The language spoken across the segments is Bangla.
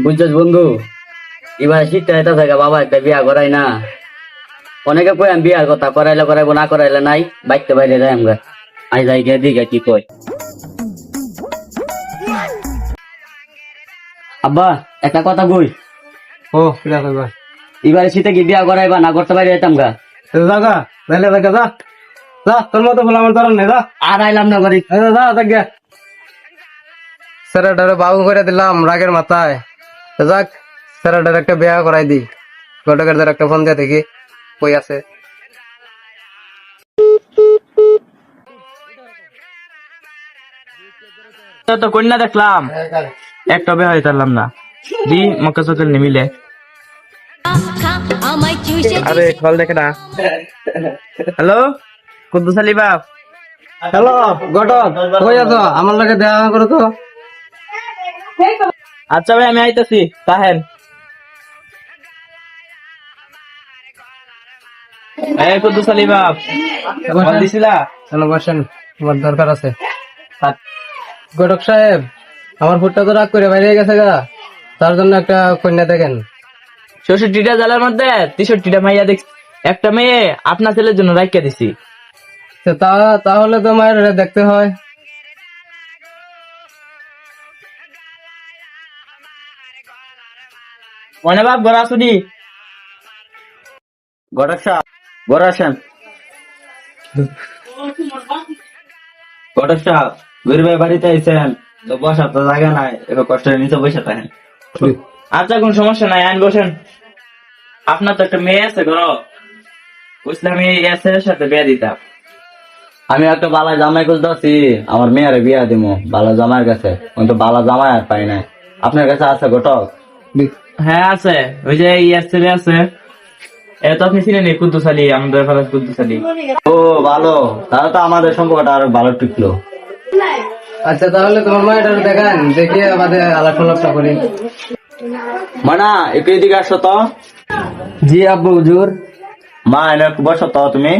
বুঝছিস বন্ধু, এবার শীতটা এটা থাকে বাবা একটা বিয়া করাই না। অনেকে কই আমি বিয়ার কথা করাইলে করাইবো, না করাইলে নাই, বাইতে বাইরে যাই আমরা। আই যাই গিয়ে দিকে কি কই। আব্বা একটা কথা কই, ও কিরা কইবা এবারে শীতে কি বিয়া করাইবা না করতে বাইরে যেতাম গা? জাগা নাইলে জাগা যা যা তোর মতো বলে আমার দরকার নেই যা আর আইলাম না বাড়ি। যা জাগা স্যারেটারে বাবু করে দিলাম রাগের মাথায় তো যাক স্যারেটার একটা বিয়া করাই দি ঘটকের একটা ফোন দিয়ে দেখি কই আছে তো কন্যা দেখলাম, একটা বিয়ে হয়ে পারলাম না। দি মক্কা চকের নিমিলে। আরে কল দেখে না। হ্যালো কুদ্দুস আলী বাপ। হ্যালো ঘটক কই আছো আমার লাগে দেখা করো তো আচ্ছা ভাই আমি আইতাছি তাহেন। এই কুদ্দুস আলী বাপ কল দিছিলা? চলো বসেন আমার দরকার আছে ঘটক সাহেব আমার ফুটটা তো রাগ করে বাইরে গেছে গা তার জন্য একটা কন্যা দেখেন ৬৬টা জেলার মধ্যে ৬৩টা মাইয়া দেখ, একটা মেয়ে আপনার ছেলের জন্য রাখিয়া দিছি। তো তাহলে তো মায়ের দেখতে হয় মনে বাপ ঘর আসুনি? ঘটক সাহেব ঘর আসেন। ঘটক সাহেব গরিব বাড়িতে আইছেন তো বসার তো জায়গা নাই, একটু কষ্টের নিচে বসে থাকেন। আচ্ছা কোন সমস্যা নাই, আইন বসেন। আপনার তো একটা মেয়ে আছে ঘর, বুঝলাম আমি এর ছেলের সাথে বিয়ে দিতাম। আমি একটা বালা জামাই খুঁজতেছি, আমার মেয়ের বিয়া দিব বালা জামাইয়ের কাছে, কিন্তু বালা জামাই আর পাই নাই। আপনার কাছে আছে ঘটক? হ্যাঁ আছে, ওই যে ইয়ার ছেলে আছে, এ তো আপনি চিনেন কুদ্দুস আলী, আমাদের ফারাজ কুদ্দুস আলী। ও ভালো, তাহলে তো আমাদের সম্পর্কটা আরো ভালো টিকলো। আচ্ছা তাহলে তোমার মায়ের দেখান দেখি আমাদের আলাপ টালাপটা করি মানা একটু এদিকে আসো তো। জি আব্বা হুজুর মা এনে বসো তো তুমি।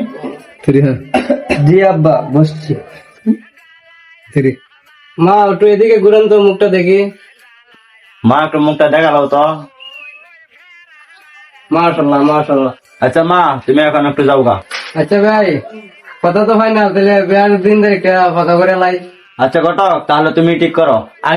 জি আব্বা বসছি মা একটু এদিকে ঘুরান তো মুখটা দেখি মা একটু মুখটা দেখালো তো। মাশাল্লাহ মাশাল্লাহ আচ্ছা মা তুমি এখন একটু যাও গা। আচ্ছা ভাই কথা তো হয় না তাহলে বিয়ার দিন একটা কথা করে লাই আচ্ছা ঘটক তাহলে তুমি ঠিক করো। আর